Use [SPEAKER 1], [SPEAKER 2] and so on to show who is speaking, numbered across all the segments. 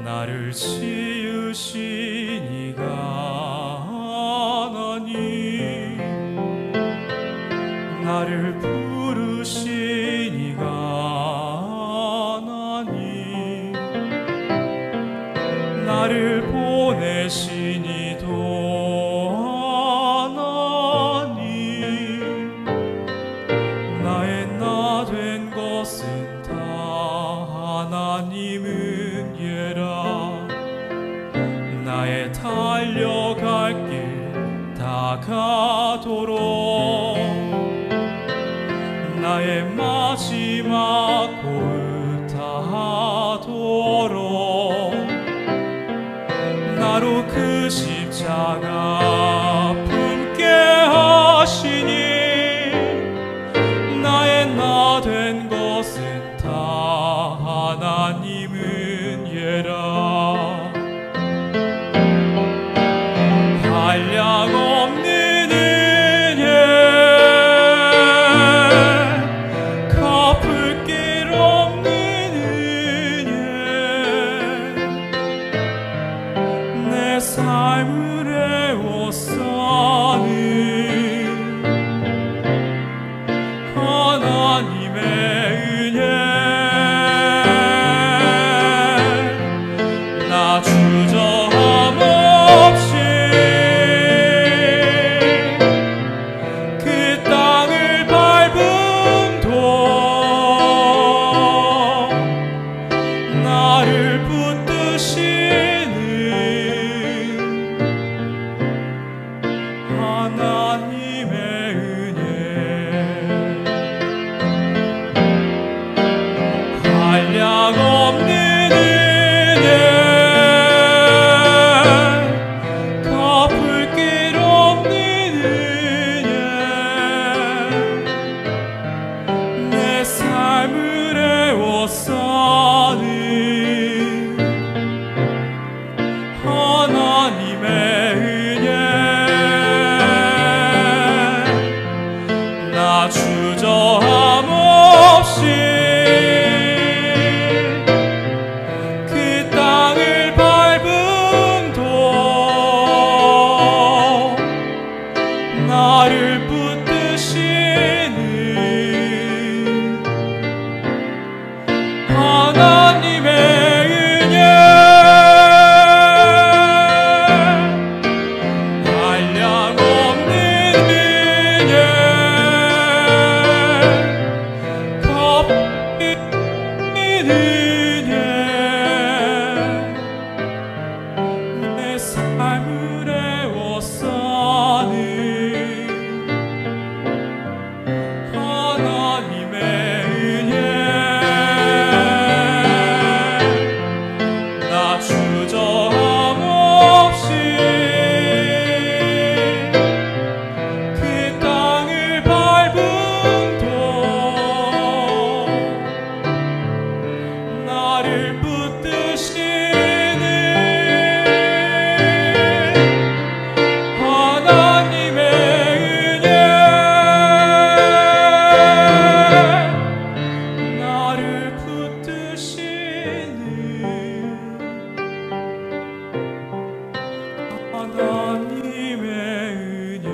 [SPEAKER 1] 나를 지으신 이가 하나님, 나를 부르신 이가 하나님, 나를 보내신 이도 하나님, 나의 나 된 것은 다 하나님은 예라. 나의 달려갈 길 다가도록, 나의 마지막 호흡 다하도록, 나로 그 십자가 품게 하시니, 나의 나 된 것은 다 하나님은 예라. 한량 없는 은혜, 갚을 길 없는 은혜, 내 삶을 애워싸는 하나님의 은혜. 나 주저함 없이 그 땅을 밟음도, 나를 붙드시는 하나님의 은혜. 한량 없는 은혜, 갚을 길 없는 은혜, 내 삶을 애워싸는 하나님의 은혜. 나 주저함 없이 그 땅을 밟음도, 나를 붙드시는 하나님의 은혜. 한량 없는 은혜, 갚을 은혜, 내 삶을 애워싸는 하나님의 은혜. 나 주저함 없이 그 땅을 밟음도, 나를 붙드시는 하나님의 은혜. 나를 붙드시는 하나님의 은혜.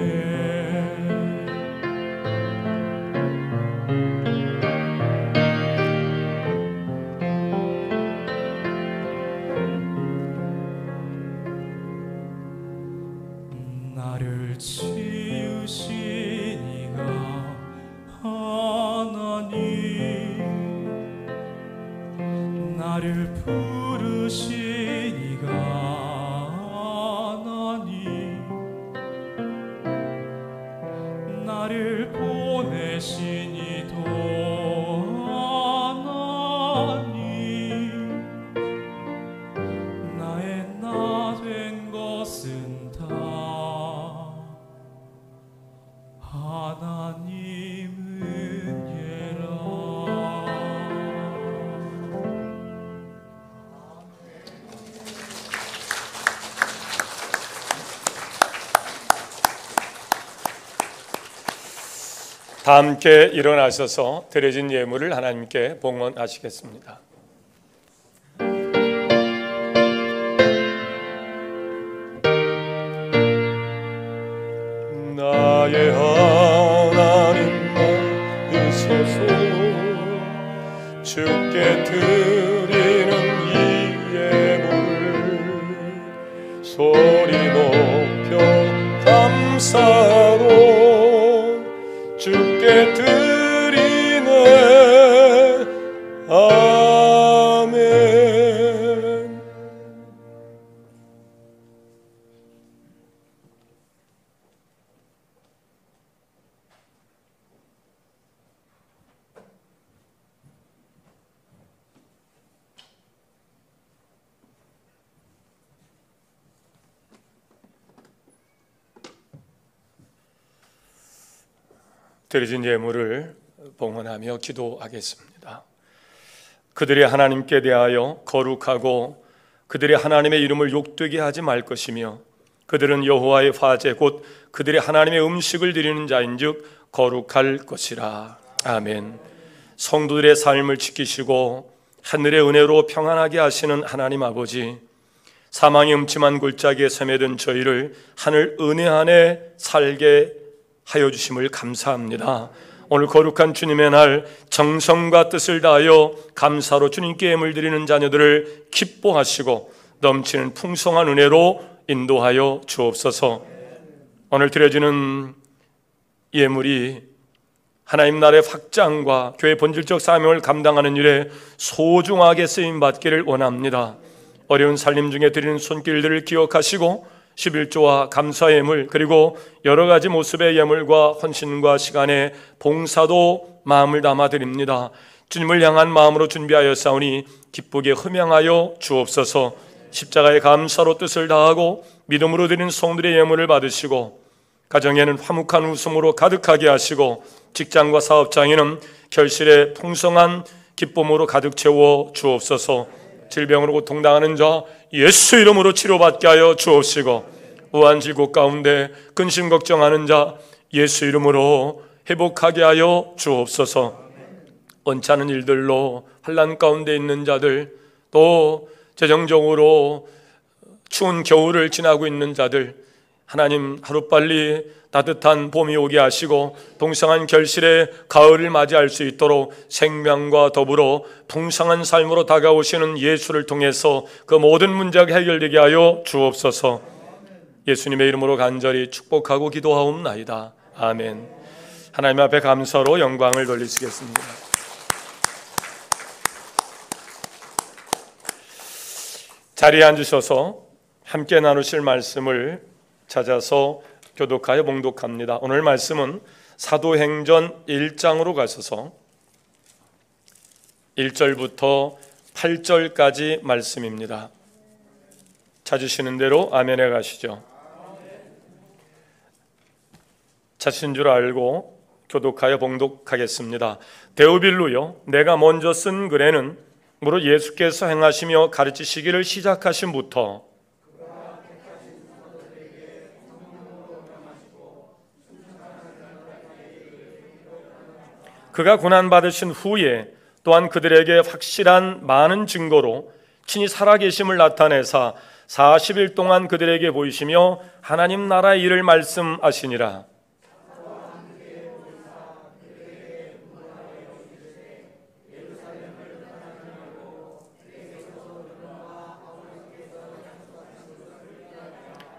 [SPEAKER 1] 나를 지으신 이가 하나님, 나를 부르신 이가 하나님, 나를 보내신 이도 하나님, 나의 나 된 것은 다 하나님은 예라.
[SPEAKER 2] 다 함께 일어나셔서 드려진 예물을 하나님께 봉헌하시겠습니다. 드려진 예물을 봉헌하며 기도하겠습니다. 그들이 하나님께 대하여 거룩하고 그들이 하나님의 이름을 욕되게 하지 말 것이며 그들은 여호와의 화제 곧 그들이 하나님의 음식을 드리는 자인즉 거룩할 것이라. 아멘. 성도들의 삶을 지키시고 하늘의 은혜로 평안하게 하시는 하나님 아버지, 사망의 음침한 골짜기에 스며든 저희를 하늘 은혜 안에 살게 하여 주심을 감사합니다. 오늘 거룩한 주님의 날 정성과 뜻을 다하여 감사로 주님께 예물 드리는 자녀들을 기뻐하시고 넘치는 풍성한 은혜로 인도하여 주옵소서. 오늘 드려지는 예물이 하나님 나라의 확장과 교회 본질적 사명을 감당하는 일에 소중하게 쓰임받기를 원합니다. 어려운 살림 중에 드리는 손길들을 기억하시고 11조와 감사 예물 그리고 여러 가지 모습의 예물과 헌신과 시간의 봉사도 마음을 담아 드립니다. 주님을 향한 마음으로 준비하여 싸우니 기쁘게 흠양하여 주옵소서. 십자가의 감사로 뜻을 다하고 믿음으로 드리는 성들의 예물을 받으시고 가정에는 화목한 웃음으로 가득하게 하시고 직장과 사업장에는 결실의 풍성한 기쁨으로 가득 채워 주옵소서. 질병으로 고통당하는 자 예수 이름으로 치료받게 하여 주옵시고 우환지고 가운데 근심 걱정하는 자 예수 이름으로 회복하게 하여 주옵소서. 원치 않은 일들로 환난 가운데 있는 자들, 또 재정적으로 추운 겨울을 지나고 있는 자들, 하나님 하루빨리 따뜻한 봄이 오게 하시고 풍성한 결실의 가을을 맞이할 수 있도록 생명과 더불어 풍성한 삶으로 다가오시는 예수를 통해서 그 모든 문제가 해결되게 하여 주옵소서. 예수님의 이름으로 간절히 축복하고 기도하옵나이다. 아멘. 하나님 앞에 감사로 영광을 돌리시겠습니다. 자리에 앉으셔서 함께 나누실 말씀을 찾아서 교독하여 봉독합니다. 오늘 말씀은 사도행전 1장으로 가셔서 1절부터 8절까지 말씀입니다. 찾으시는 대로 아멘에 가시죠. 찾으신 줄 알고 교독하여 봉독하겠습니다. 데오빌루요, 내가 먼저 쓴 글에는 무릇 예수께서 행하시며 가르치시기를 시작하심부터 그가 고난받으신 후에 또한 그들에게 확실한 많은 증거로 친히 살아계심을 나타내사 40일 동안 그들에게 보이시며 하나님 나라의 일을 말씀하시니라.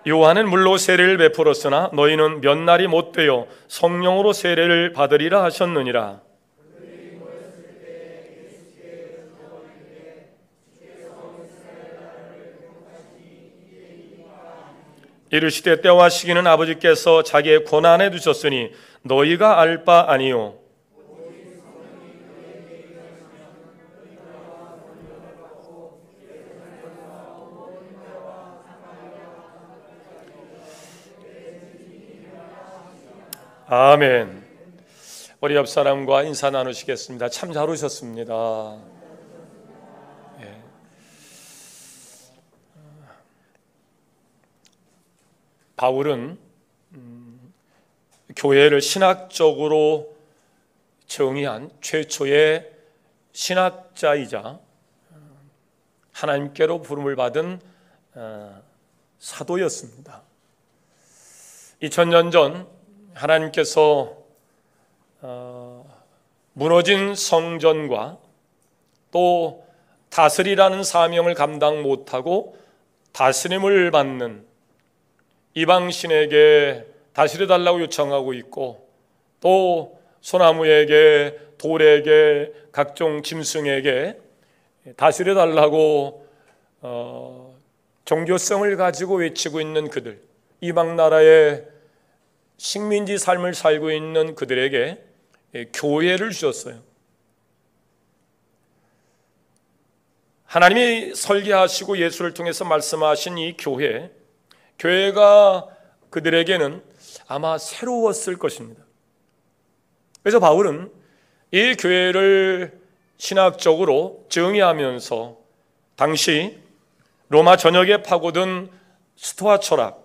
[SPEAKER 2] 요한은 물로 세례를 베풀었으나 너희는 몇 날이 못 되어 성령으로 세례를 받으리라 하셨느니라. 이르시되 때와 시기는 아버지께서 자기의 권한에 두셨으니 너희가 알 바 아니요. 아멘. 우리 옆 사람과 인사 나누시겠습니다. 참 잘 오셨습니다. 예. 바울은 교회를 신학적으로 정의한 최초의 신학자이자 하나님께로 부름을 받은 사도였습니다. 2000년 전 하나님께서 무너진 성전과 또 다스리라는 사명을 감당 못하고 다스림을 받는 이방신에게 다스려달라고 요청하고 있고 또 소나무에게 돌에게 각종 짐승에게 다스려달라고 종교성을 가지고 외치고 있는 그들, 이방 나라의 식민지 삶을 살고 있는 그들에게 교회를 주셨어요. 하나님이 설계하시고 예수를 통해서 말씀하신 이 교회가 그들에게는 아마 새로웠을 것입니다. 그래서 바울은 이 교회를 신학적으로 정의하면서 당시 로마 전역에 파고든 스토아 철학,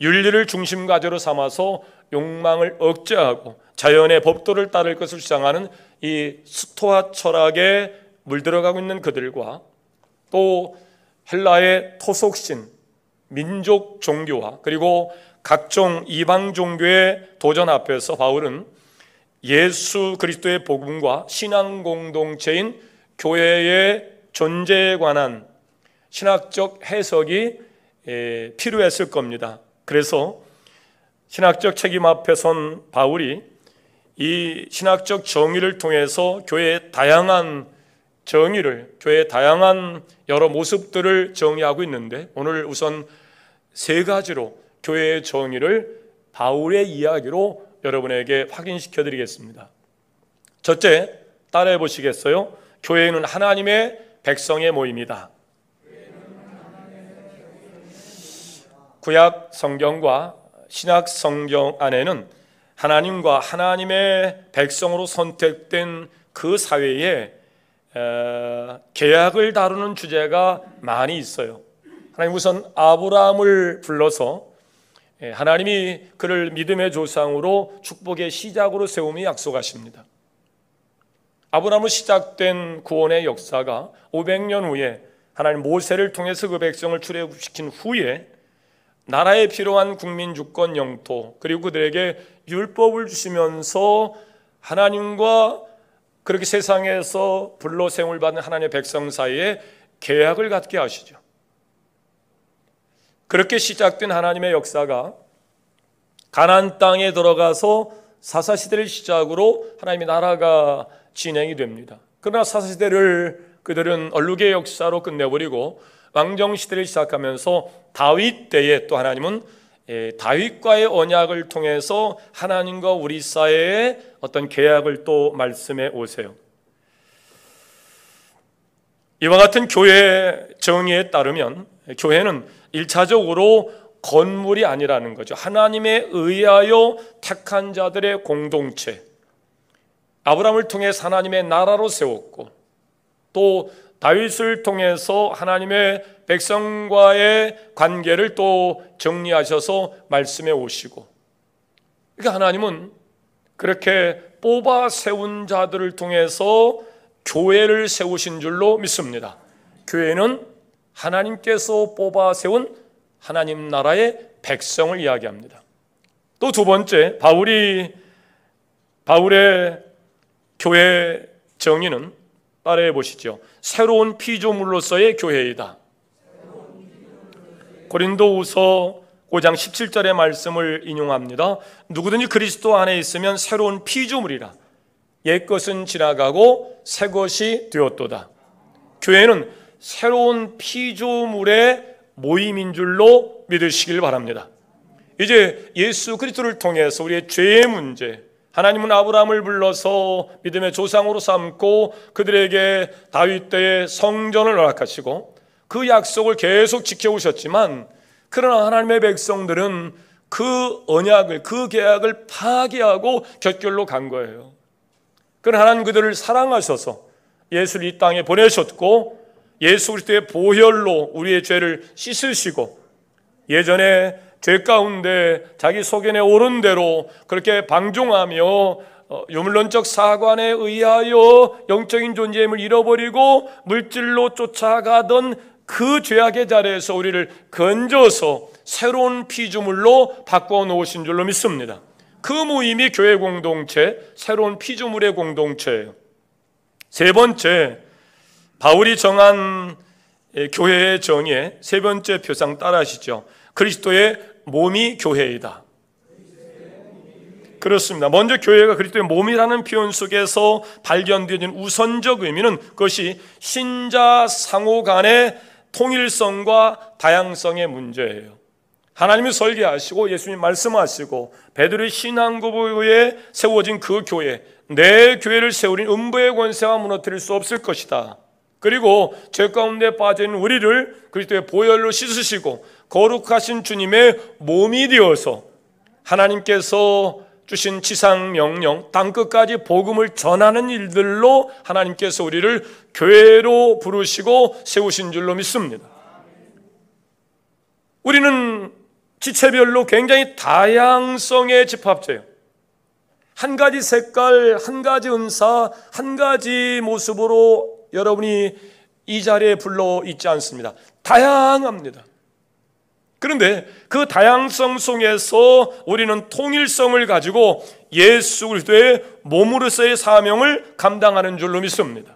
[SPEAKER 2] 윤리를 중심 가지로 삼아서 욕망을 억제하고 자연의 법도를 따를 것을 주장하는 이 스토아 철학에 물들어가고 있는 그들과 또 헬라의 토속신, 민족 종교화 그리고 각종 이방 종교의 도전 앞에서 바울은 예수 그리스도의 복음과 신앙 공동체인 교회의 존재에 관한 신학적 해석이 필요했을 겁니다. 그래서 신학적 책임 앞에 선 바울이 이 신학적 정의를 통해서 교회의 다양한 정의를, 교회의 다양한 여러 모습들을 정의하고 있는데 오늘 우선 세 가지로 교회의 정의를 바울의 이야기로 여러분에게 확인시켜 드리겠습니다. 첫째, 따라해 보시겠어요? 교회는 하나님의 백성의 모임이다. 구약 성경과 신약 성경 안에는 하나님과 하나님의 백성으로 선택된 그 사회에 계약을 다루는 주제가 많이 있어요. 하나님 우선 아브라함을 불러서 하나님이 그를 믿음의 조상으로 축복의 시작으로 세움이 약속하십니다. 아브라함으로 시작된 구원의 역사가 500년 후에 하나님 모세를 통해서 그 백성을 출애굽시킨 후에 나라에 필요한 국민 주권 영토 그리고 그들에게 율법을 주시면서 하나님과 그렇게 세상에서 불로 세움을 받는 하나님의 백성 사이에 계약을 갖게 하시죠. 그렇게 시작된 하나님의 역사가 가나안 땅에 들어가서 사사시대를 시작으로 하나님의 나라가 진행이 됩니다. 그러나 사사시대를 그들은 얼룩의 역사로 끝내버리고 왕정시대를 시작하면서 다윗 때에 또 하나님은 다윗과의 언약을 통해서 하나님과 우리 사이의 어떤 계약을 또 말씀해 오세요. 이와 같은 교회 정의에 따르면 교회는 1차적으로 건물이 아니라는 거죠. 하나님에 의하여 택한 자들의 공동체, 아브라함을 통해서 하나님의 나라로 세웠고 또 다윗을 통해서 하나님의 백성과의 관계를 또 정리하셔서 말씀해 오시고, 그러니까 하나님은 그렇게 뽑아 세운 자들을 통해서 교회를 세우신 줄로 믿습니다. 교회는 하나님께서 뽑아 세운 하나님 나라의 백성을 이야기합니다. 또 두 번째, 바울의 교회 정의는 따라해 보시죠. 새로운 피조물로서의 교회이다. 고린도후서 5장 17절의 말씀을 인용합니다. 누구든지 그리스도 안에 있으면 새로운 피조물이라. 옛것은 지나가고 새것이 되었도다. 교회는 새로운 피조물의 모임인 줄로 믿으시길 바랍니다. 이제 예수 그리스도를 통해서 우리의 죄의 문제, 하나님은 아브라함을 불러서 믿음의 조상으로 삼고 그들에게 다윗 때의 성전을 허락하시고 그 약속을 계속 지켜오셨지만, 그러나 하나님의 백성들은 그 언약을, 그 계약을 파기하고 곁길로 간 거예요. 그러나 하나님 그들을 사랑하셔서 예수를 이 땅에 보내셨고 예수 그리스도의 보혈로 우리의 죄를 씻으시고 예전에 죄 가운데 자기 소견에 오른 대로 그렇게 방종하며 유물론적 사관에 의하여 영적인 존재임을 잃어버리고 물질로 쫓아가던 그 죄악의 자리에서 우리를 건져서 새로운 피조물로 바꿔 놓으신 줄로 믿습니다. 그 모임이 교회 공동체, 새로운 피조물의 공동체예요. 세 번째, 바울이 정한 교회의 정의의 세 번째 표상 따라하시죠. 그리스도의 몸이 교회이다. 그렇습니다. 먼저 교회가 그리스도의 몸이라는 표현 속에서 발견되어진 우선적 의미는 그것이 신자 상호 간의 통일성과 다양성의 문제예요. 하나님이 설계하시고 예수님 말씀하시고 베드로의 신앙고보에 세워진 그 교회, 내 교회를 세우린 음부의 권세와 무너뜨릴 수 없을 것이다. 그리고 죄 가운데 빠진 우리를 그리스도의 보혈로 씻으시고 거룩하신 주님의 몸이 되어서 하나님께서 주신 지상 명령, 땅끝까지 복음을 전하는 일들로 하나님께서 우리를 교회로 부르시고 세우신 줄로 믿습니다. 우리는 지체별로 굉장히 다양성의 집합체예요. 한 가지 색깔, 한 가지 은사, 한 가지 모습으로 여러분이 이 자리에 불러 있지 않습니다. 다양합니다. 그런데 그 다양성 속에서 우리는 통일성을 가지고 예수 그리스도의 몸으로서의 사명을 감당하는 줄로 믿습니다.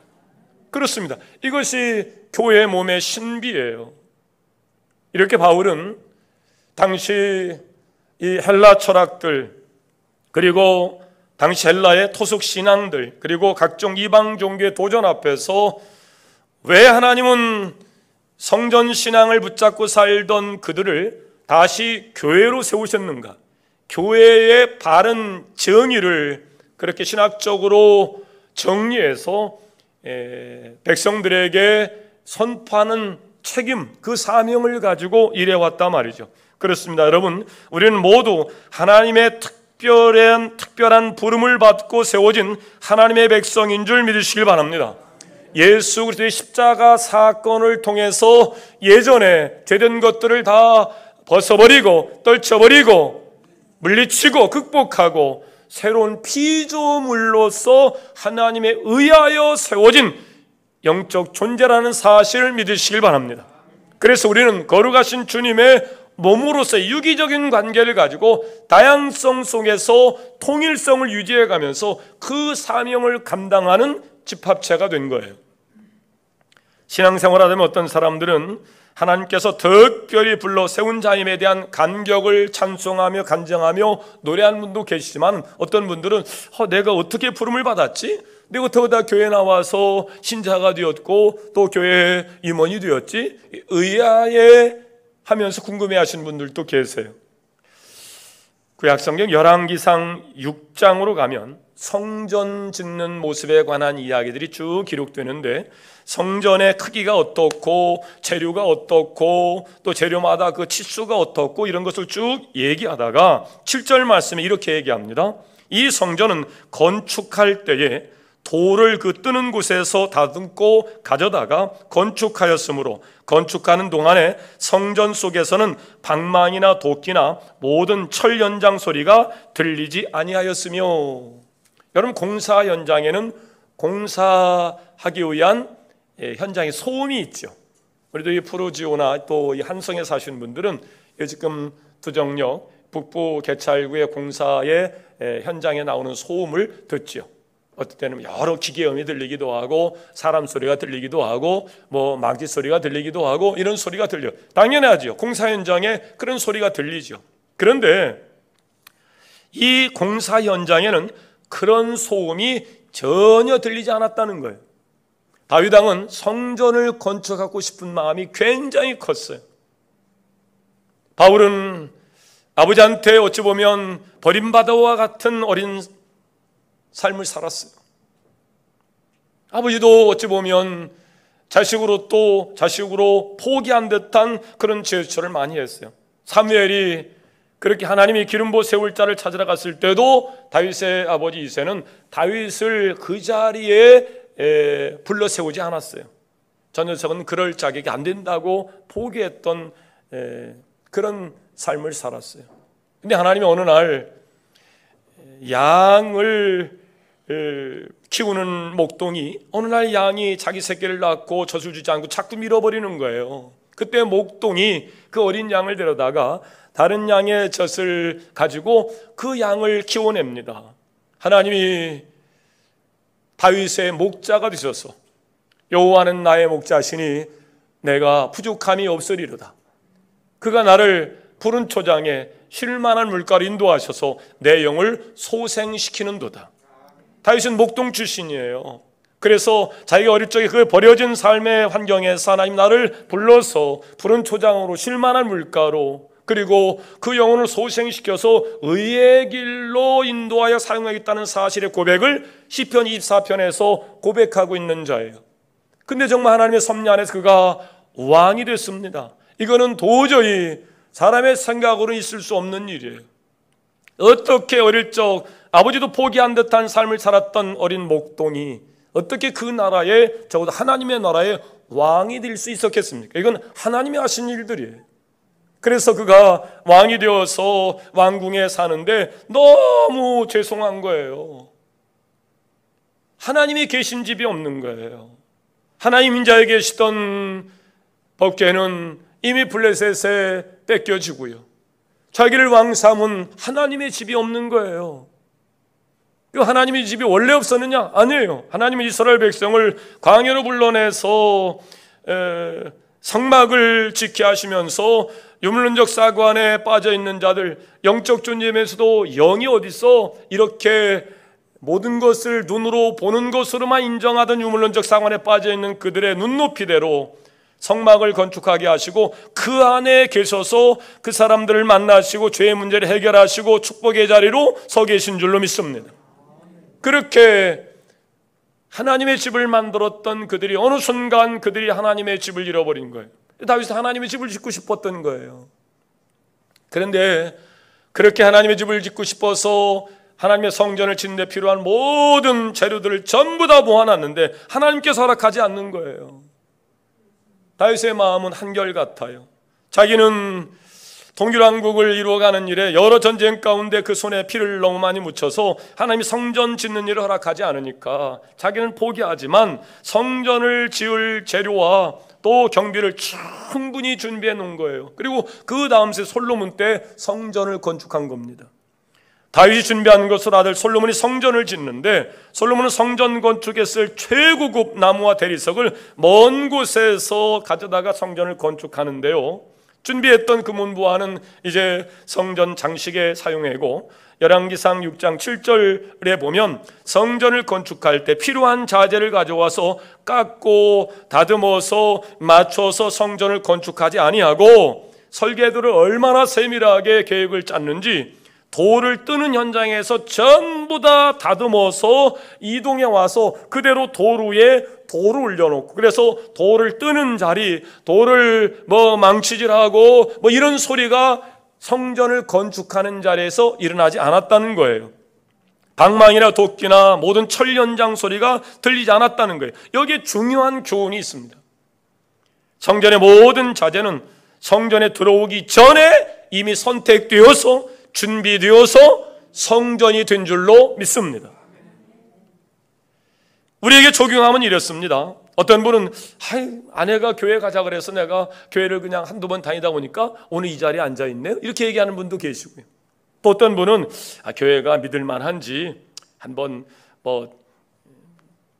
[SPEAKER 2] 그렇습니다. 이것이 교회의 몸의 신비예요. 이렇게 바울은 당시 이 헬라 철학들, 그리고 당시 헬라의 토속 신앙들, 그리고 각종 이방 종교의 도전 앞에서 왜 하나님은 성전 신앙을 붙잡고 살던 그들을 다시 교회로 세우셨는가? 교회의 바른 정의를 그렇게 신학적으로 정리해서 백성들에게 선포하는 책임, 그 사명을 가지고 일해왔단 말이죠. 그렇습니다. 여러분, 우리는 모두 하나님의 특별한 부름을 받고 세워진 하나님의 백성인 줄 믿으시길 바랍니다. 예수 그리스도의 십자가 사건을 통해서 예전에 죄된 것들을 다 벗어버리고 떨쳐버리고 물리치고 극복하고 새로운 피조물로서 하나님에 의하여 세워진 영적 존재라는 사실을 믿으시길 바랍니다. 그래서 우리는 거룩하신 주님의 몸으로서의 유기적인 관계를 가지고 다양성 속에서 통일성을 유지해 가면서 그 사명을 감당하는 집합체가 된 거예요. 신앙생활 하다면 어떤 사람들은 하나님께서 특별히 불러 세운 자임에 대한 감격을 찬송하며 간증하며 노래하는 분도 계시지만, 어떤 분들은 내가 어떻게 부름을 받았지? 내가 어떻게 교회에 나와서 신자가 되었고 또 교회 임원이 되었지? 의아해 하면서 궁금해하시는 분들도 계세요. 구약성경 열왕기상 6장으로 가면 성전 짓는 모습에 관한 이야기들이 쭉 기록되는데, 성전의 크기가 어떻고 재료가 어떻고 또 재료마다 그 치수가 어떻고 이런 것을 쭉 얘기하다가 7절 말씀에 이렇게 얘기합니다. 이 성전은 건축할 때에 돌을 그 뜨는 곳에서 다듬고 가져다가 건축하였으므로 건축하는 동안에 성전 속에서는 방망이나 도끼나 모든 철 연장 소리가 들리지 아니하였으며. 여러분, 공사 현장에는 공사하기 위한 현장에 소음이 있죠. 우리도 이 프로지오나 또 이 한성에 사시는 분들은 지금 두정역 북부 개찰구의 공사의 현장에 나오는 소음을 듣죠. 어떨 때는 여러 기계음이 들리기도 하고 사람 소리가 들리기도 하고 뭐 망치 소리가 들리기도 하고 이런 소리가 들려요. 당연하죠. 공사 현장에 그런 소리가 들리죠. 그런데 이 공사 현장에는 그런 소음이 전혀 들리지 않았다는 거예요. 다윗 왕은 성전을 건축하고 싶은 마음이 굉장히 컸어요. 바울은 아버지한테 어찌 보면 버림받아와 같은 어린 삶을 살았어요. 아버지도 어찌 보면 자식으로 포기한 듯한 그런 제스처를 많이 했어요. 사무엘이 그렇게 하나님이 기름부어 세울 자를 찾으러 갔을 때도 다윗의 아버지 이새는 다윗을 그 자리에 불러 세우지 않았어요. 저 녀석은 그럴 자격이 안 된다고 포기했던 그런 삶을 살았어요. 근데 하나님이 어느 날 양을 키우는 목동이 어느 날 양이 자기 새끼를 낳고 젖을 주지 않고 자꾸 밀어버리는 거예요. 그때 목동이 그 어린 양을 데려다가 다른 양의 젖을 가지고 그 양을 키워냅니다. 하나님이 다윗의 목자가 되셔서 여호와는 나의 목자시니 내가 부족함이 없으리로다. 그가 나를 푸른 초장에 쉴만한 물가로 인도하셔서 내 영을 소생시키는도다. 다윗은 목동 출신이에요. 그래서 자기가 어릴 적에 그 버려진 삶의 환경에서 하나님 나를 불러서 푸른 초장으로 쉴만한 물가로, 그리고 그 영혼을 소생시켜서 의의 길로 인도하여 사용하겠다는 사실의 고백을 시편 24편에서 고백하고 있는 자예요. 근데 정말 하나님의 섭리 안에서 그가 왕이 됐습니다. 이거는 도저히 사람의 생각으로는 있을 수 없는 일이에요. 어떻게 어릴 적 아버지도 포기한 듯한 삶을 살았던 어린 목동이 어떻게 그 나라에, 적어도 하나님의 나라에 왕이 될 수 있었겠습니까? 이건 하나님이 하신 일들이에요. 그래서 그가 왕이 되어서 왕궁에 사는데 너무 죄송한 거예요. 하나님이 계신 집이 없는 거예요. 하나님 인자에 계시던 법궤는 이미 블레셋에 뺏겨지고요. 자기를 왕 삼은 하나님의 집이 없는 거예요. 그 하나님의 집이 원래 없었느냐? 아니에요. 하나님은 이스라엘 백성을 광야로 불러내서 성막을 지켜 하시면서 유물론적 사관에 빠져있는 자들, 영적 존재면서도 영이 어디서 이렇게 모든 것을 눈으로 보는 것으로만 인정하던 유물론적 사관에 빠져있는 그들의 눈높이대로 성막을 건축하게 하시고 그 안에 계셔서 그 사람들을 만나시고 죄의 문제를 해결하시고 축복의 자리로 서 계신 줄로 믿습니다. 그렇게 하나님의 집을 만들었던 그들이 어느 순간 그들이 하나님의 집을 잃어버린 거예요. 다윗은 하나님의 집을 짓고 싶었던 거예요. 그런데 그렇게 하나님의 집을 짓고 싶어서 하나님의 성전을 짓는 데 필요한 모든 재료들을 전부 다 모아놨는데 하나님께서 허락하지 않는 거예요. 다윗의 마음은 한결같아요. 자기는 통일왕국을 이루어가는 일에 여러 전쟁 가운데 그 손에 피를 너무 많이 묻혀서 하나님이 성전 짓는 일을 허락하지 않으니까 자기는 포기하지만 성전을 지을 재료와 또 경비를 충분히 준비해 놓은 거예요. 그리고 그 다음 세 솔로몬 때 성전을 건축한 겁니다. 다윗이 준비한 것으로 아들 솔로몬이 성전을 짓는데 솔로몬은 성전 건축에 쓸 최고급 나무와 대리석을 먼 곳에서 가져다가 성전을 건축하는데요, 준비했던 그 문부와는 이제 성전 장식에 사용하고 열왕기상 6장 7절에 보면 성전을 건축할 때 필요한 자재를 가져와서 깎고 다듬어서 맞춰서 성전을 건축하지 아니하고 설계도를 얼마나 세밀하게 계획을 짰는지 돌을 뜨는 현장에서 전부 다 다듬어서 이동해 와서 그대로 돌 위에 돌을 올려놓고, 그래서 돌을 뜨는 자리, 돌을 망치질하고 이런 소리가 성전을 건축하는 자리에서 일어나지 않았다는 거예요. 방망이나 도끼나 모든 철 현장 소리가 들리지 않았다는 거예요. 여기에 중요한 교훈이 있습니다. 성전의 모든 자재는 성전에 들어오기 전에 이미 선택되어서 준비되어서 성전이 된 줄로 믿습니다. 우리에게 적용하면 이렇습니다. 어떤 분은 아내가 교회 가자 그래서 내가 교회를 그냥 한두 번 다니다 보니까 오늘 이 자리에 앉아있네요, 이렇게 얘기하는 분도 계시고요. 또 어떤 분은 교회가 믿을만한지 한번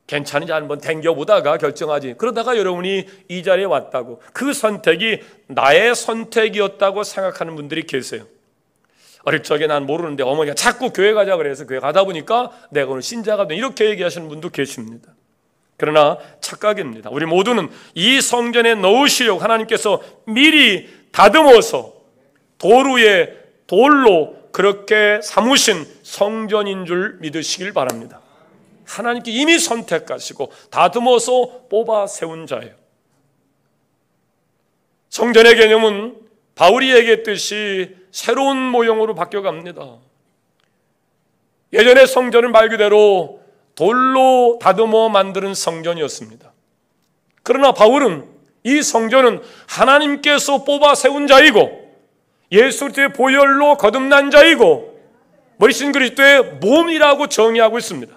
[SPEAKER 2] 괜찮은지 한번 댕겨보다가 결정하지, 그러다가 여러분이 이 자리에 왔다고 그 선택이 나의 선택이었다고 생각하는 분들이 계세요. 어릴 적에 난 모르는데 어머니가 자꾸 교회 가자 그래서 교회 가다 보니까 내가 오늘 신자가 돼, 이렇게 얘기하시는 분도 계십니다. 그러나 착각입니다. 우리 모두는 이 성전에 넣으시려고 하나님께서 미리 다듬어서 돌 위에 돌로 그렇게 삼으신 성전인 줄 믿으시길 바랍니다. 하나님께 이미 선택하시고 다듬어서 뽑아 세운 자예요. 성전의 개념은 바울이 얘기했듯이 새로운 모형으로 바뀌어갑니다. 예전의 성전은 말 그대로 돌로 다듬어 만드는 성전이었습니다. 그러나 바울은 이 성전은 하나님께서 뽑아 세운 자이고 예수 그리스도의 보혈로 거듭난 자이고 머리신 그리스도의 몸이라고 정의하고 있습니다.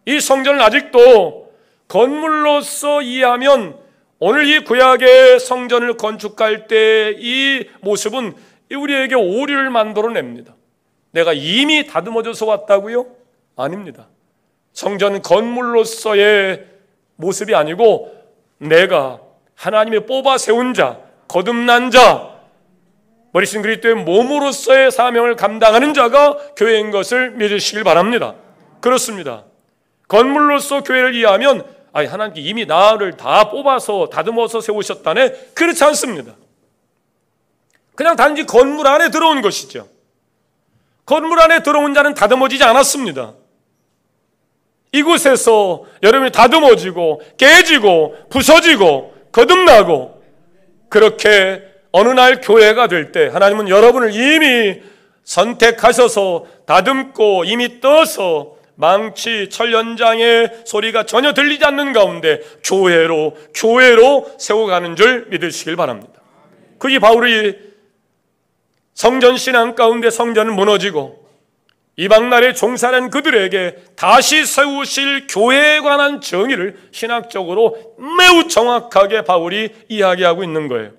[SPEAKER 2] 이 성전은 아직도 건물로서 이해하면 오늘 이 구약의 성전을 건축할 때 이 모습은 우리에게 오류를 만들어냅니다. 내가 이미 다듬어져서 왔다고요? 아닙니다. 성전은 건물로서의 모습이 아니고 내가 하나님의 뽑아 세운 자, 거듭난 자, 머리신 그리스도의 몸으로서의 사명을 감당하는 자가 교회인 것을 믿으시길 바랍니다. 그렇습니다. 건물로서 교회를 이해하면 하나님께 이미 나를 다 뽑아서 다듬어서 세우셨다네, 그렇지 않습니다. 그냥 단지 건물 안에 들어온 것이죠. 건물 안에 들어온 자는 다듬어지지 않았습니다. 이곳에서 여러분이 다듬어지고 깨지고 부서지고 거듭나고 그렇게 어느 날 교회가 될 때 하나님은 여러분을 이미 선택하셔서 다듬고 이미 떠서 망치, 철연장의 소리가 전혀 들리지 않는 가운데 교회로 세워가는 줄 믿으시길 바랍니다. 그게 바울이 성전 신앙 가운데 성전은 무너지고 이방나라에 종살한 그들에게 다시 세우실 교회에 관한 정의를 신학적으로 매우 정확하게 바울이 이야기하고 있는 거예요.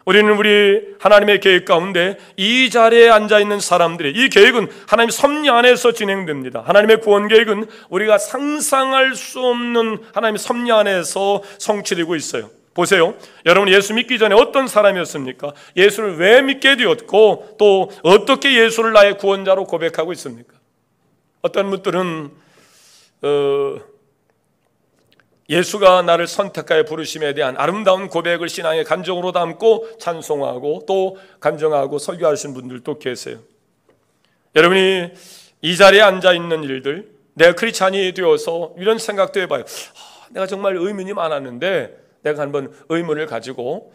[SPEAKER 2] 우리는 우리 하나님의 계획 가운데 이 자리에 앉아있는 사람들이, 이 계획은 하나님의 섭리 안에서 진행됩니다. 하나님의 구원 계획은 우리가 상상할 수 없는 하나님의 섭리 안에서 성취되고 있어요. 보세요. 여러분, 예수 믿기 전에 어떤 사람이었습니까? 예수를 왜 믿게 되었고 또 어떻게 예수를 나의 구원자로 고백하고 있습니까? 어떤 분들은 예수가 나를 선택하여 부르심에 대한 아름다운 고백을 신앙의 간증으로 담고 찬송하고 또 간증하고 설교하시는 분들도 계세요. 여러분이 이 자리에 앉아있는 일들, 내가 크리스찬이 되어서 이런 생각도 해봐요. 내가 정말 의문이 많았는데 내가 한번 의문을 가지고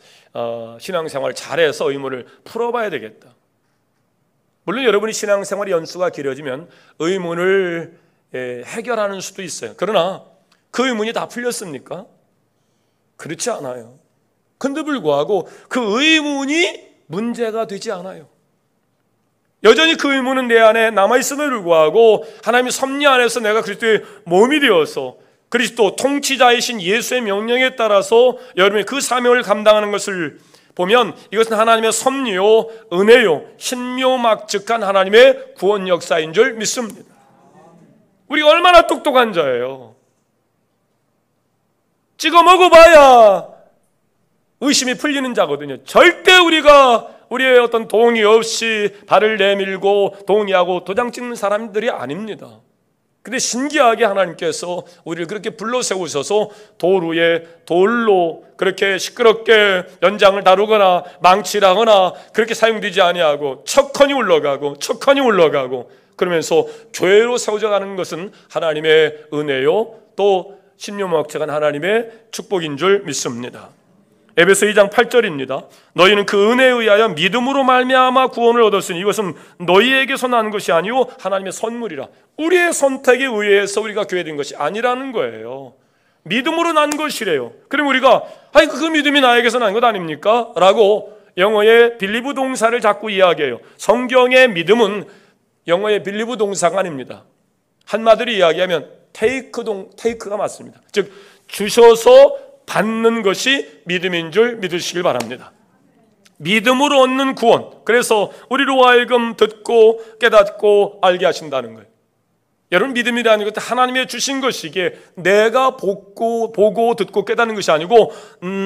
[SPEAKER 2] 신앙생활 잘해서 의문을 풀어봐야 되겠다. 물론 여러분이 신앙생활의 연수가 길어지면 의문을 해결하는 수도 있어요. 그러나 그 의문이 다 풀렸습니까? 그렇지 않아요. 근데 불구하고 그 의문이 문제가 되지 않아요. 여전히 그 의문은 내 안에 남아있음에도 불구하고 하나님의 섭리 안에서 내가 그리스도의 몸이 되어서 그리스도 통치자이신 예수의 명령에 따라서 여러분이 그 사명을 감당하는 것을 보면 이것은 하나님의 섭리요, 은혜요, 신묘막측한 하나님의 구원 역사인 줄 믿습니다. 우리가 얼마나 똑똑한 자예요. 찍어 먹어봐야 의심이 풀리는 자거든요. 절대 우리가 우리의 어떤 동의 없이 발을 내밀고 동의하고 도장 찍는 사람들이 아닙니다. 근데 신기하게 하나님께서 우리를 그렇게 불러 세우셔서 도루에 돌로 그렇게 시끄럽게 연장을 다루거나 망치라거나 그렇게 사용되지 아니하고 척하니 올라가고 그러면서 교회로 세워져 가는 것은 하나님의 은혜요 또 신묘막측한 하나님의 축복인 줄 믿습니다. 에베소 2장 8절입니다. 너희는 그 은혜에 의하여 믿음으로 말미암아 구원을 얻었으니 이것은 너희에게서 난 것이 아니요 하나님의 선물이라. 우리의 선택에 의해서 우리가 교회된 것이 아니라는 거예요. 믿음으로 난 것이래요. 그럼 우리가 그 믿음이 나에게서 난 것 아닙니까? 라고 영어의 빌리브 동사를 자꾸 이야기해요. 성경의 믿음은 영어의 빌리브 동사가 아닙니다. 한마디로 이야기하면 테이크가 맞습니다. 즉 주셔서 받는 것이 믿음인 줄 믿으시길 바랍니다. 믿음으로 얻는 구원. 그래서 우리로 하여금 듣고 깨닫고 알게 하신다는 거예요. 여러분, 믿음이라는 것은 하나님의 주신 것이기에 내가 보고 듣고 깨닫는 것이 아니고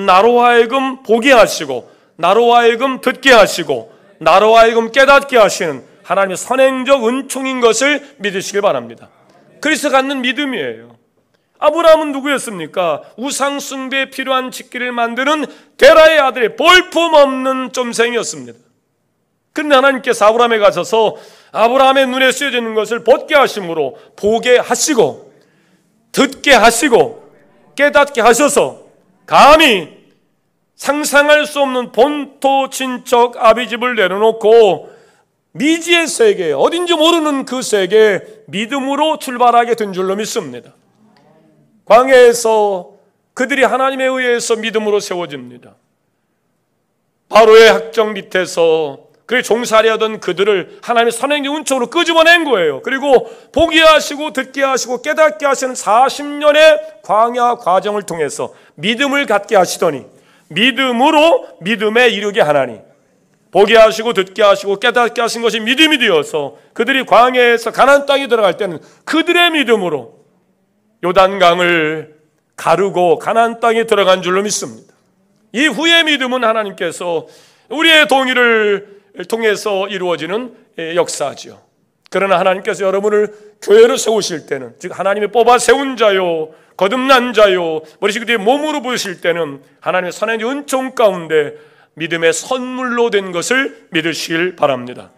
[SPEAKER 2] 나로 하여금 보게 하시고 나로 하여금 듣게 하시고 나로 하여금 깨닫게 하시는 하나님의 선행적 은총인 것을 믿으시길 바랍니다. 그래서 갖는 믿음이에요. 아브라함은 누구였습니까? 우상 숭배에 필요한 직기를 만드는 데라의 아들의 볼품없는 점생이었습니다. 그런데 하나님께서 아브라함에 가셔서 아브라함의 눈에 쓰여져 있는 것을 벗게 하심으로 보게 하시고 듣게 하시고 깨닫게 하셔서 감히 상상할 수 없는 본토 친척 아비집을 내려놓고 미지의 세계, 어딘지 모르는 그 세계에 믿음으로 출발하게 된 줄로 믿습니다. 광야에서 그들이 하나님에 의해서 믿음으로 세워집니다. 바로의 학정 밑에서 그의 종살이하던 그들을 하나님의 선행의 은총으로 끄집어낸 거예요. 그리고 보게 하시고 듣게 하시고 깨닫게 하시는 40년의 광야 과정을 통해서 믿음을 갖게 하시더니 믿음으로 믿음에 이르게 하나니 보게 하시고 듣게 하시고 깨닫게 하신 것이 믿음이 되어서 그들이 광야에서 가나안 땅에 들어갈 때는 그들의 믿음으로 요단강을 가르고 가나안 땅에 들어간 줄로 믿습니다. 이후의 믿음은 하나님께서 우리의 동의를 통해서 이루어지는 역사죠. 그러나 하나님께서 여러분을 교회로 세우실 때는, 즉 하나님이 뽑아 세운 자요 거듭난 자요 머리식 뒤에 몸으로 보실 때는 하나님의 선한 은총 가운데 믿음의 선물로 된 것을 믿으시길 바랍니다.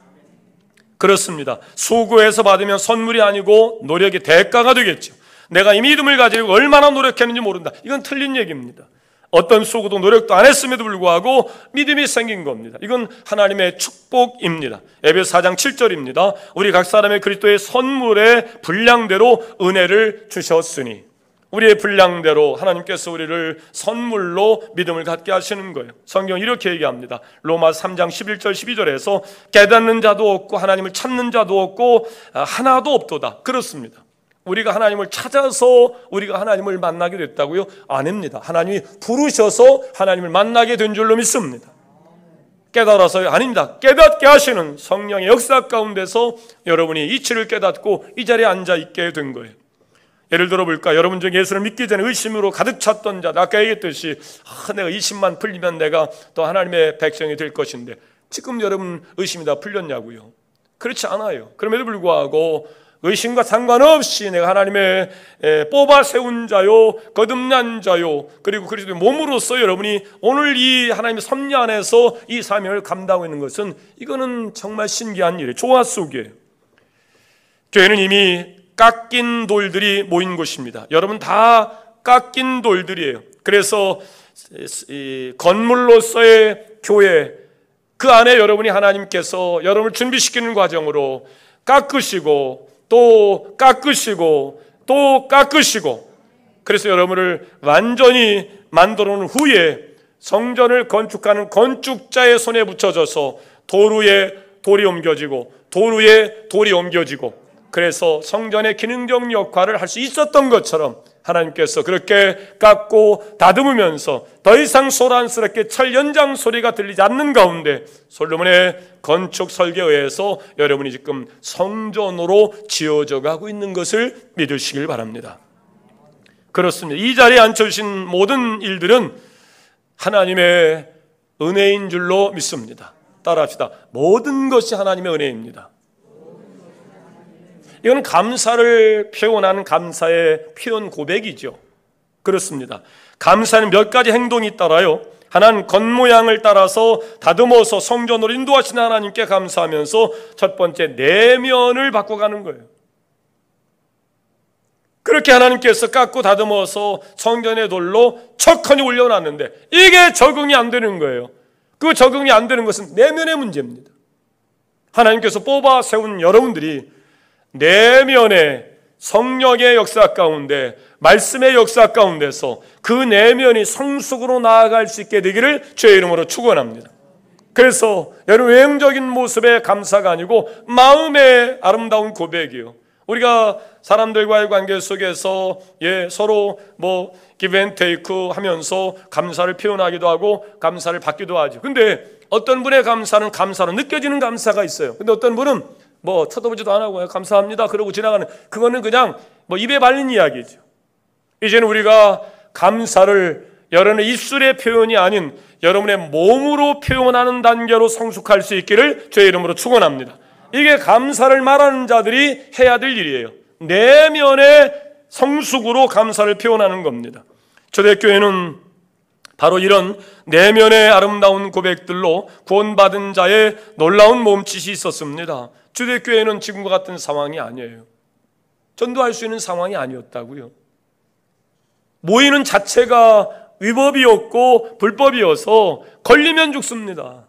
[SPEAKER 2] 그렇습니다. 수고해서 받으면 선물이 아니고 노력의 대가가 되겠죠. 내가 이 믿음을 가지고 얼마나 노력했는지 모른다. 이건 틀린 얘기입니다. 어떤 수고도 노력도 안 했음에도 불구하고 믿음이 생긴 겁니다. 이건 하나님의 축복입니다. 에베소 4장 7절입니다. 우리 각 사람의 그리스도의 선물의 분량대로 은혜를 주셨으니, 우리의 분량대로 하나님께서 우리를 선물로 믿음을 갖게 하시는 거예요. 성경은 이렇게 얘기합니다. 로마 3장 11절 12절에서 깨닫는 자도 없고 하나님을 찾는 자도 없고 하나도 없도다. 그렇습니다. 우리가 하나님을 찾아서 우리가 하나님을 만나게 됐다고요? 아닙니다. 하나님이 부르셔서 하나님을 만나게 된 줄로 믿습니다. 깨달아서요? 아닙니다. 깨닫게 하시는 성령의 역사 가운데서 여러분이 이치를 깨닫고 이 자리에 앉아 있게 된 거예요. 예를 들어 볼까? 여러분 중에 예수를 믿기 전에 의심으로 가득 찼던 자, 아까 얘기했듯이 내가 20만 풀리면 내가 또 하나님의 백성이 될 것인데, 지금 여러분 의심이 다 풀렸냐고요? 그렇지 않아요. 그럼에도 불구하고 의심과 상관없이 내가 하나님의 뽑아 세운 자요, 거듭난 자요, 그리고 그리스도의 몸으로서 여러분이 오늘 이 하나님의 섭리 안에서 이 사명을 감당하고 있는 것은, 이거는 정말 신기한 일이에요. 조화 속이에요. 교회는 이미 깎인 돌들이 모인 곳입니다. 여러분 다 깎인 돌들이에요. 그래서 이 건물로서의 교회, 그 안에 여러분이 하나님께서 여러분을 준비시키는 과정으로 깎으시고 또 깎으시고 또 깎으시고, 그래서 여러분을 완전히 만들어 놓은 후에 성전을 건축하는 건축자의 손에 붙여져서 돌 위에 돌이 옮겨지고 돌 위에 돌이 옮겨지고, 그래서 성전의 기능적 역할을 할 수 있었던 것처럼 하나님께서 그렇게 깎고 다듬으면서 더 이상 소란스럽게 철 연장 소리가 들리지 않는 가운데 솔로몬의 건축 설계에 의해서 여러분이 지금 성전으로 지어져 가고 있는 것을 믿으시길 바랍니다. 그렇습니다. 이 자리에 앉혀주신 모든 일들은 하나님의 은혜인 줄로 믿습니다. 따라합시다. 모든 것이 하나님의 은혜입니다. 이건 감사를 표현하는 감사의 표현 고백이죠. 그렇습니다. 감사는 몇 가지 행동이 따라요. 하나는 겉모양을 따라서 다듬어서 성전으로 인도하시는 하나님께 감사하면서 첫 번째 내면을 바꿔가는 거예요. 그렇게 하나님께서 깎고 다듬어서 성전의 돌로 척하니 올려놨는데 이게 적응이 안 되는 거예요. 그 적응이 안 되는 것은 내면의 문제입니다. 하나님께서 뽑아 세운 여러분들이 내면의 성령의 역사 가운데, 말씀의 역사 가운데서 그 내면이 성숙으로 나아갈 수 있게 되기를 주의 이름으로 축원합니다. 그래서 여러분 외형적인 모습의 감사가 아니고 마음의 아름다운 고백이요. 우리가 사람들과의 관계 속에서 서로 give and take 하면서 감사를 표현하기도 하고 감사를 받기도 하죠. 근데 어떤 분의 감사는 감사로 느껴지는 감사가 있어요. 근데 어떤 분은 쳐다보지도 안 하고 감사합니다 그러고 지나가는, 그거는 그냥 입에 발린 이야기죠. 이제는 우리가 감사를 여러분의 입술의 표현이 아닌 여러분의 몸으로 표현하는 단계로 성숙할 수 있기를 주의 이름으로 축원합니다. 이게 감사를 말하는 자들이 해야 될 일이에요. 내면의 성숙으로 감사를 표현하는 겁니다. 초대교회는 바로 이런 내면의 아름다운 고백들로 구원받은 자의 놀라운 몸짓이 있었습니다. 초대교회는 지금과 같은 상황이 아니에요. 전도할 수 있는 상황이 아니었다고요. 모이는 자체가 위법이었고 불법이어서 걸리면 죽습니다.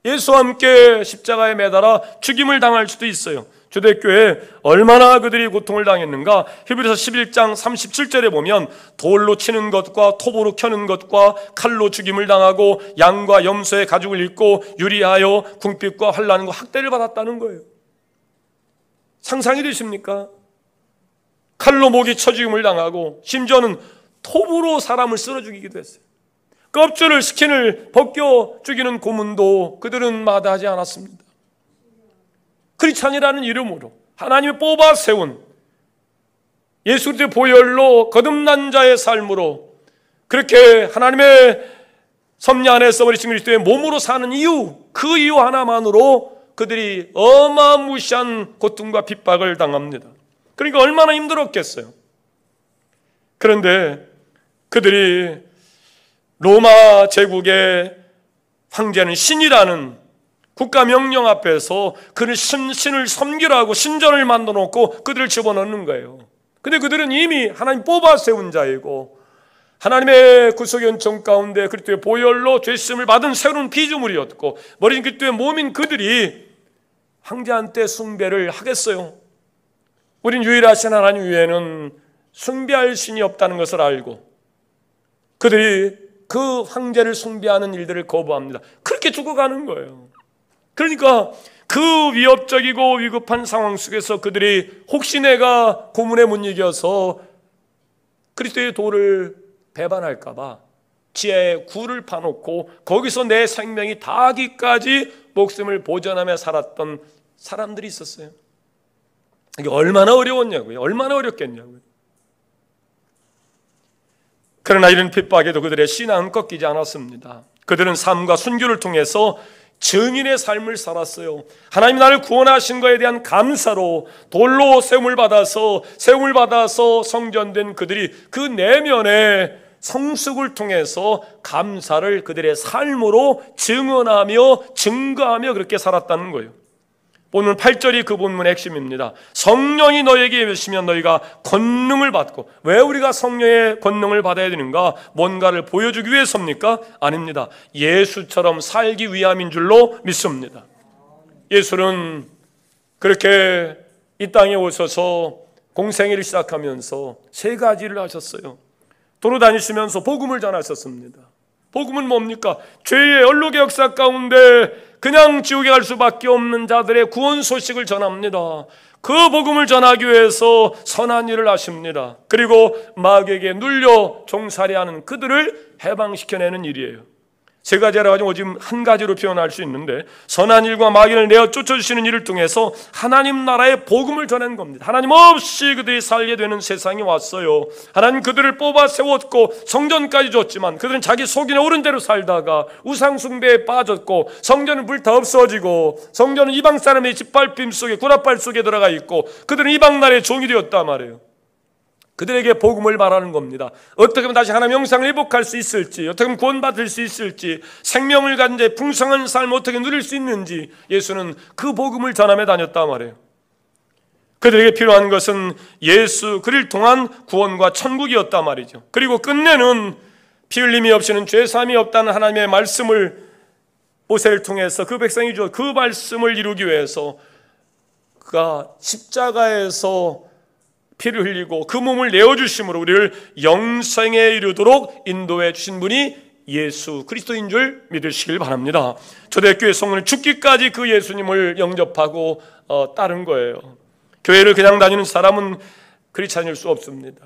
[SPEAKER 2] 예수와 함께 십자가에 매달아 죽임을 당할 수도 있어요. 초대교회에 얼마나 그들이 고통을 당했는가. 히브리서 11장 37절에 보면 돌로 치는 것과 톱으로 켜는 것과 칼로 죽임을 당하고 양과 염소의 가죽을 입고 유리하여 궁핍과 환난과 학대를 받았다는 거예요. 상상이 되십니까? 칼로 목이 쳐 죽임을 당하고 심지어는 톱으로 사람을 쓸어 죽이기도 했어요. 껍질을 스킨을 벗겨 죽이는 고문도 그들은 마다하지 않았습니다. 크리스찬이라는 이름으로 하나님이 뽑아 세운 예수 그리스도의 보혈로 거듭난 자의 삶으로 그렇게 하나님의 섭리 안에서 우리 그리스도의 몸으로 사는 이유, 그 이유 하나만으로 그들이 어마무시한 고통과 핍박을 당합니다. 그러니까 얼마나 힘들었겠어요. 그런데 그들이 로마 제국의 황제는 신이라는 국가 명령 앞에서 그를 신을 섬기라고 신전을 만들어 놓고 그들을 집어넣는 거예요. 근데 그들은 이미 하나님 뽑아 세운 자이고 하나님의 구속의 은총 가운데 그리스도의 보혈로 죄심을 받은 새로운 피조물이었고 머린 그리스도의 몸인 그들이 황제한테 숭배를 하겠어요? 우린 유일하신 하나님 외에는 숭배할 신이 없다는 것을 알고 그들이 그 황제를 숭배하는 일들을 거부합니다. 그렇게 죽어가는 거예요. 그러니까 그 위협적이고 위급한 상황 속에서 그들이 혹시 내가 고문에 못 이겨서 그리스도의 도를 배반할까 봐 지하에 굴을 파놓고 거기서 내 생명이 다하기까지 목숨을 보전하며 살았던 사람들이 있었어요. 이게 얼마나 어려웠냐고요. 얼마나 어렵겠냐고요. 그러나 이런 핍박에도 그들의 신앙은 꺾이지 않았습니다. 그들은 삶과 순교를 통해서 증인의 삶을 살았어요. 하나님 나를 구원하신 것에 대한 감사로 돌로 세움을 받아서 성전된 그들이 그 내면의 성숙을 통해서 감사를 그들의 삶으로 증언하며 증거하며 그렇게 살았다는 거예요. 본문 8절이 그 본문의 핵심입니다. 성령이 너에게 임하시면 너희가 권능을 받고, 왜 우리가 성령의 권능을 받아야 되는가? 뭔가를 보여주기 위해서입니까? 아닙니다. 예수처럼 살기 위함인 줄로 믿습니다. 예수는 그렇게 이 땅에 오셔서 공생애를 시작하면서 세 가지를 하셨어요. 도로 다니시면서 복음을 전하셨습니다. 복음은 뭡니까? 죄의 연록의 역사 가운데 그냥 지옥에 갈 수밖에 없는 자들의 구원 소식을 전합니다. 그 복음을 전하기 위해서 선한 일을 하십니다. 그리고 마귀에게 눌려 종살이하는 그들을 해방시켜내는 일이에요. 세 가지라 가지고 지금 한 가지로 표현할 수 있는데, 선한 일과 마귀를 내어 쫓아주시는 일을 통해서 하나님 나라의 복음을 전하는 겁니다. 하나님 없이 그들이 살게 되는 세상이 왔어요. 하나님 그들을 뽑아 세웠고 성전까지 줬지만 그들은 자기 속이나 옳은 대로 살다가 우상 숭배에 빠졌고, 성전은 불타 없어지고 성전은 이방 사람의 짓밟힘 속에, 구라빨 속에 들어가 있고, 그들은 이방 나라의 종이 되었단 말이에요. 그들에게 복음을 말하는 겁니다. 어떻게 하면 다시 하나님의 형상을 회복할 수 있을지, 어떻게 하면 구원받을 수 있을지, 생명을 가진 자의 풍성한 삶을 어떻게 누릴 수 있는지 예수는 그 복음을 전하며 다녔단 말이에요. 그들에게 필요한 것은 예수 그를 통한 구원과 천국이었단 말이죠. 그리고 끝내는 피 흘림이 없이는 죄사함이 없다는 하나님의 말씀을 모세를 통해서 그 백성이 주어 그 말씀을 이루기 위해서 그가 십자가에서 피를 흘리고 그 몸을 내어주심으로 우리를 영생에 이르도록 인도해 주신 분이 예수 그리스도인 줄 믿으시길 바랍니다. 초대교회 성도는 죽기까지 그 예수님을 영접하고 따른 거예요. 교회를 그냥 다니는 사람은 크리스찬일 수 없습니다.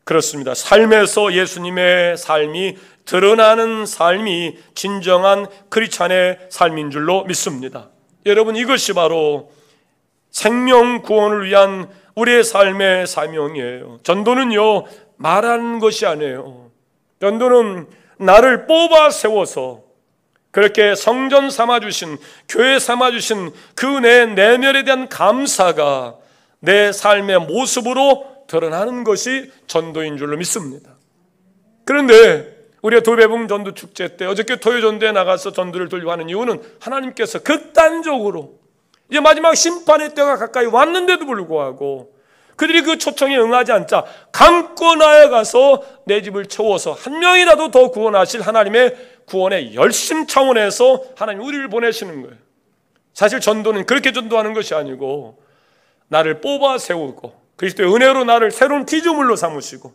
[SPEAKER 2] 그렇습니다. 삶에서 예수님의 삶이 드러나는 삶이 진정한 크리스찬의 삶인 줄로 믿습니다. 여러분, 이것이 바로 생명 구원을 위한 우리의 삶의 사명이에요. 전도는요, 말하는 것이 아니에요. 전도는 나를 뽑아 세워서 그렇게 성전 삼아주신, 교회 삼아주신 그 내 내면에 대한 감사가 내 삶의 모습으로 드러나는 것이 전도인 줄로 믿습니다. 그런데 우리가 도배봉 전도 축제 때 어저께 토요 전도에 나가서 전도를 돌리고 하는 이유는 하나님께서 극단적으로 이제 마지막 심판의 때가 가까이 왔는데도 불구하고 그들이 그 초청에 응하지 않자 강권 나아가서 내 집을 채워서 한 명이라도 더 구원하실 하나님의 구원의 열심 차원에서 하나님 우리를 보내시는 거예요. 사실 전도는 그렇게 전도하는 것이 아니고 나를 뽑아 세우고 그리스도의 은혜로 나를 새로운 피조물로 삼으시고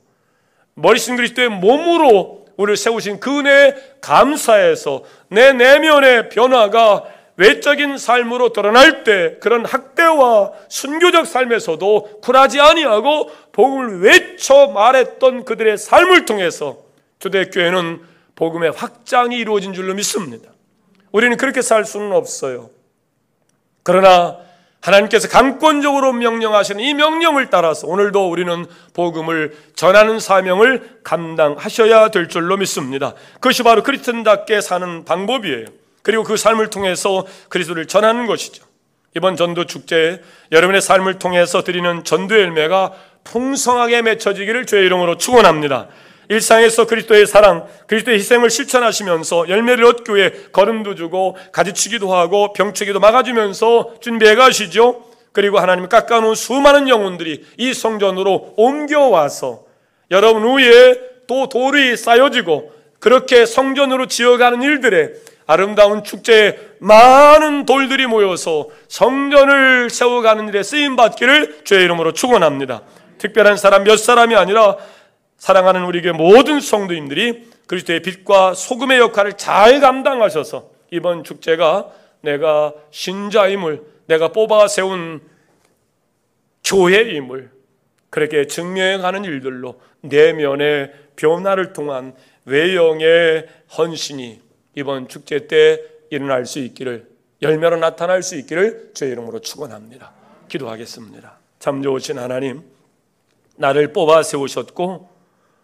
[SPEAKER 2] 머리신 그리스도의 몸으로 우리를 세우신 그 은혜에 감사해서 내 내면의 변화가 외적인 삶으로 드러날 때 그런 학대와 순교적 삶에서도 굴하지 아니하고 복음을 외쳐 말했던 그들의 삶을 통해서 초대교회는 복음의 확장이 이루어진 줄로 믿습니다. 우리는 그렇게 살 수는 없어요. 그러나 하나님께서 강권적으로 명령하시는 이 명령을 따라서 오늘도 우리는 복음을 전하는 사명을 감당하셔야 될 줄로 믿습니다. 그것이 바로 크리스천답게 사는 방법이에요. 그리고 그 삶을 통해서 그리스도를 전하는 것이죠. 이번 전도 축제에 여러분의 삶을 통해서 드리는 전도의 열매가 풍성하게 맺혀지기를 주의 이름으로 축원합니다. 일상에서 그리스도의 사랑, 그리스도의 희생을 실천하시면서 열매를 얻기 위해 걸음도 주고 가지치기도 하고 병치기도 막아주면서 준비해 가시죠. 그리고 하나님이 깎아놓은 수많은 영혼들이 이 성전으로 옮겨와서 여러분 위에 또 돌이 쌓여지고 그렇게 성전으로 지어가는 일들에 아름다운 축제에 많은 돌들이 모여서 성전을 세워가는 일에 쓰임받기를 주의 이름으로 축원합니다. 특별한 사람 몇 사람이 아니라 사랑하는 우리 교회 모든 성도님들이 그리스도의 빛과 소금의 역할을 잘 감당하셔서 이번 축제가 내가 신자임을, 내가 뽑아 세운 교회임을 그렇게 증명하는 일들로 내면의 변화를 통한 외형의 헌신이 이번 축제 때 일어날 수 있기를, 열매로 나타날 수 있기를 주의 이름으로 축원합니다. 기도하겠습니다. 참 좋으신 하나님, 나를 뽑아 세우셨고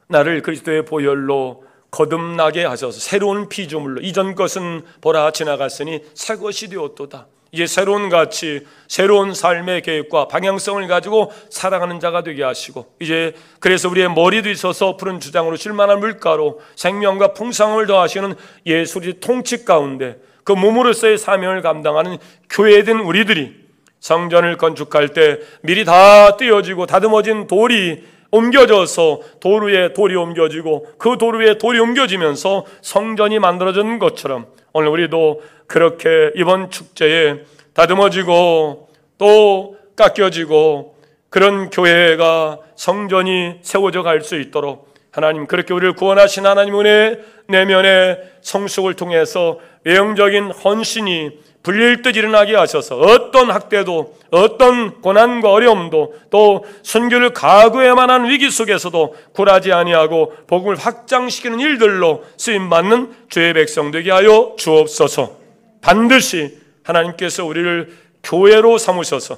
[SPEAKER 2] 나를 그리스도의 보혈로 거듭나게 하셔서 새로운 피조물로 이전 것은 보라 지나갔으니 새 것이 되었도다. 이제 새로운 가치, 새로운 삶의 계획과 방향성을 가지고 살아가는 자가 되게 하시고, 이제 그래서 우리의 머리도 있어서 푸른 주장으로 쉴만한 물가로 생명과 풍성함을 더하시는 예수의 통치 가운데 그 몸으로서의 사명을 감당하는 교회된 우리들이 성전을 건축할 때 미리 다 띄어지고 다듬어진 돌이 옮겨져서 돌 위에 돌이 옮겨지고 그 돌 위에 돌이 옮겨지면서 성전이 만들어진 것처럼 오늘 우리도 그렇게 이번 축제에 다듬어지고 또 깎여지고 그런 교회가 성전이 세워져 갈 수 있도록 하나님, 그렇게 우리를 구원하신 하나님 은혜 내면의 성숙을 통해서 외형적인 헌신이 불릴 듯 일어나게 하셔서 어떤 학대도 어떤 고난과 어려움도 또 선교를 각오해야만 하는 위기 속에서도 굴하지 아니하고 복음을 확장시키는 일들로 쓰임받는 주의 백성 되게 하여 주옵소서. 반드시 하나님께서 우리를 교회로 삼으셔서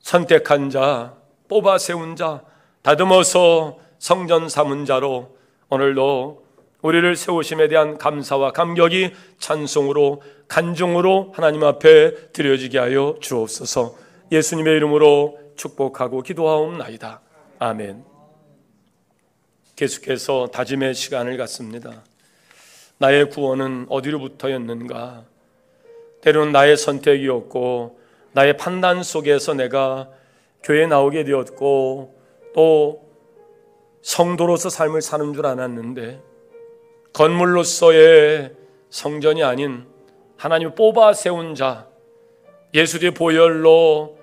[SPEAKER 2] 선택한 자, 뽑아 세운 자, 다듬어서 성전 삼은 자로 오늘도 우리를 세우심에 대한 감사와 감격이 찬송으로 간증으로 하나님 앞에 드려지게 하여 주옵소서. 예수님의 이름으로 축복하고 기도하옵나이다. 아멘. 계속해서 다짐의 시간을 갖습니다. 나의 구원은 어디로부터였는가? 때로는 나의 선택이었고 나의 판단 속에서 내가 교회에 나오게 되었고 또 성도로서 삶을 사는 줄 알았는데 건물로서의 성전이 아닌 하나님을 뽑아 세운 자, 예수의 보혈로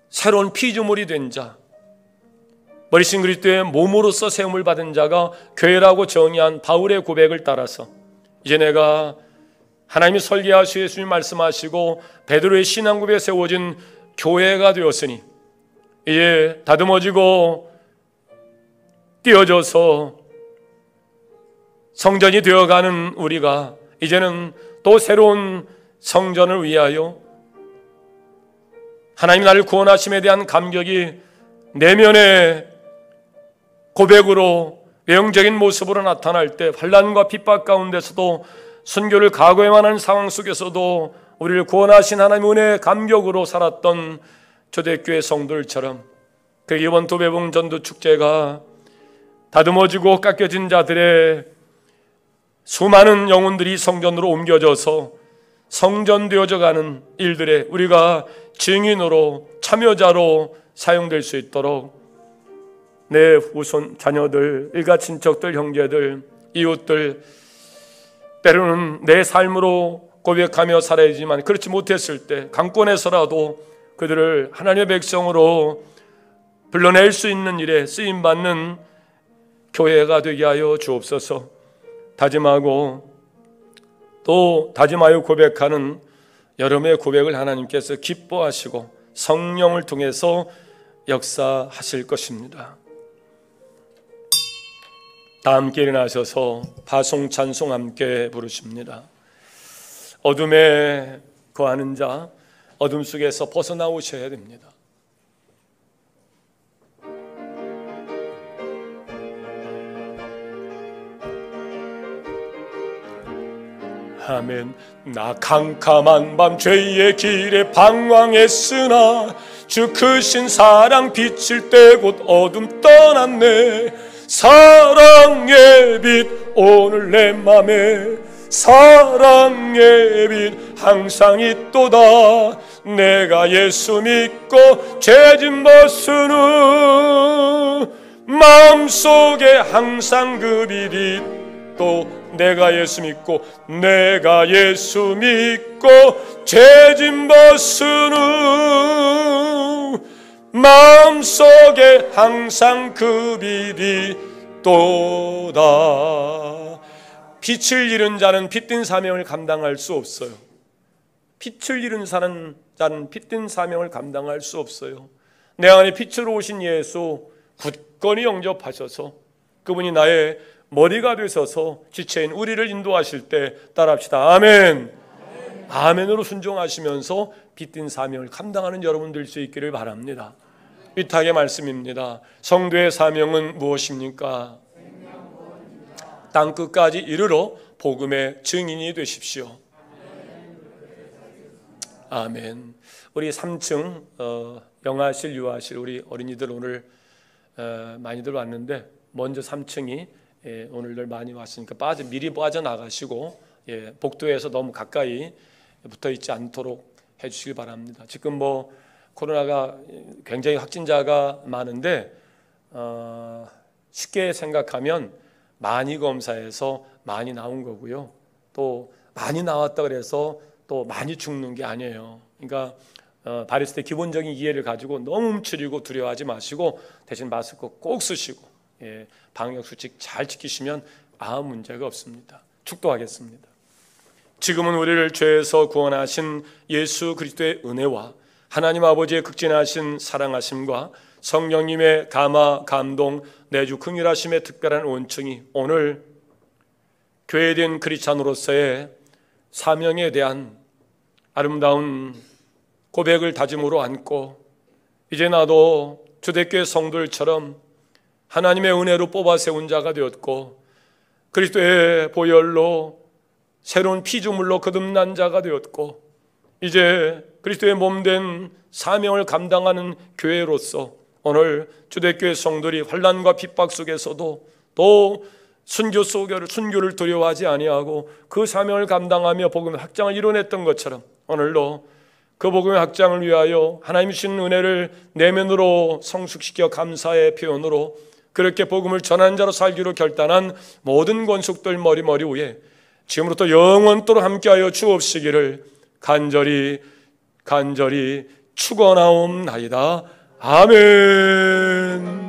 [SPEAKER 2] 새로운 피조물이 된 자, 머리신 그리스도의 몸으로서 세움을 받은 자가 교회라고 정의한 바울의 고백을 따라서 이제 내가 하나님이 설계하시고 예수님 말씀하시고 베드로의 신앙고백에 세워진 교회가 되었으니 이제 다듬어지고 띄어져서 성전이 되어가는 우리가 이제는 또 새로운 성전을 위하여 하나님 나를 구원하심에 대한 감격이 내면의 고백으로 외형적인 모습으로 나타날 때 환난과 핍박 가운데서도 선교를 각오해만 하는 상황 속에서도 우리를 구원하신 하나님의 은혜의 감격으로 살았던 초대교회 성도들처럼 그 이번 도배봉 전도 축제가 다듬어지고 깎여진 자들의 수많은 영혼들이 성전으로 옮겨져서 성전되어져 가는 일들에 우리가 증인으로 참여자로 사용될 수 있도록 내 후손 자녀들, 일가 친척들, 형제들, 이웃들 때로는 내 삶으로 고백하며 살아야지만 그렇지 못했을 때 강권에서라도 그들을 하나님의 백성으로 불러낼 수 있는 일에 쓰임받는 교회가 되게 하여 주옵소서. 다짐하고 또 다짐하여 고백하는 여러분의 고백을 하나님께서 기뻐하시고 성령을 통해서 역사하실 것입니다. 다 함께 일어나셔서 파송 찬송 함께 부르십니다. 어둠에 거하는 자, 어둠 속에서 벗어나오셔야 됩니다. 아멘. 나 캄캄한 밤 죄의 길에 방황했으나 주 크신 사랑 빛일 때 곧 어둠 떠났네. 사랑의 빛 오늘 내 맘에 사랑의 빛 항상 있도다. 내가 예수 믿고 죄짐 벗은 후 마음속에 항상 그 빛이 또 내가 예수 믿고 죄짐 벗은 후 마음속에 항상 그 빛이 또다. 빛을 잃은 자는 빛된 사명을 감당할 수 없어요. 빛을 잃은 자는 빛된 사명을 감당할 수 없어요. 내 안에 빛으로 오신 예수 굳건히 영접하셔서 그분이 나의 머리가 되셔서 지체인 우리를 인도하실 때 따라합시다. 아멘. 아멘으로 순종하시면서 빛된 사명을 감당하는 여러분 될 수 있기를 바랍니다. 위탁의 말씀입니다. 성도의 사명은 무엇입니까? 땅끝까지 이르러 복음의 증인이 되십시오. 아멘. 우리 3층 영아실, 유아실 우리 어린이들 오늘 많이들 왔는데 먼저 3층이 오늘들 많이 왔으니까 미리 빠져나가시고 복도에서 너무 가까이 붙어 있지 않도록 해주시기 바랍니다. 지금 뭐 코로나가 굉장히 확진자가 많은데 쉽게 생각하면 많이 검사해서 많이 나온 거고요. 또 많이 나왔다 그래서 또 많이 죽는 게 아니에요. 그러니까 바이러스 때 기본적인 이해를 가지고 너무 움츠리고 두려워하지 마시고 대신 마스크 꼭 쓰시고 방역 수칙 잘 지키시면 아무 문제가 없습니다. 축도하겠습니다. 지금은 우리를 죄에서 구원하신 예수 그리스도의 은혜와 하나님 아버지의 극진하신 사랑하심과 성령님의 감화, 감동, 내주 긍휼하심의 특별한 온증이 오늘 교회된 크리스찬으로서의 사명에 대한 아름다운 고백을 다짐으로 안고 이제 나도 초대교회 성도들처럼 하나님의 은혜로 뽑아 세운 자가 되었고 그리스도의 보혈로 새로운 피조물로 거듭난 자가 되었고 이제 그리스도의 몸된 사명을 감당하는 교회로서 오늘 초대교회 성도들이 환난과 핍박 속에서도 또 순교를 두려워하지 아니하고 그 사명을 감당하며 복음의 확장을 이뤄냈던 것처럼 오늘도 그 복음의 확장을 위하여 하나님이 주신 은혜를 내면으로 성숙시켜 감사의 표현으로 그렇게 복음을 전하는 자로 살기로 결단한 모든 권속들 머리 위에 지금부터 영원토록 함께하여 주옵시기를 간절히 축원하옵나이다. 아멘.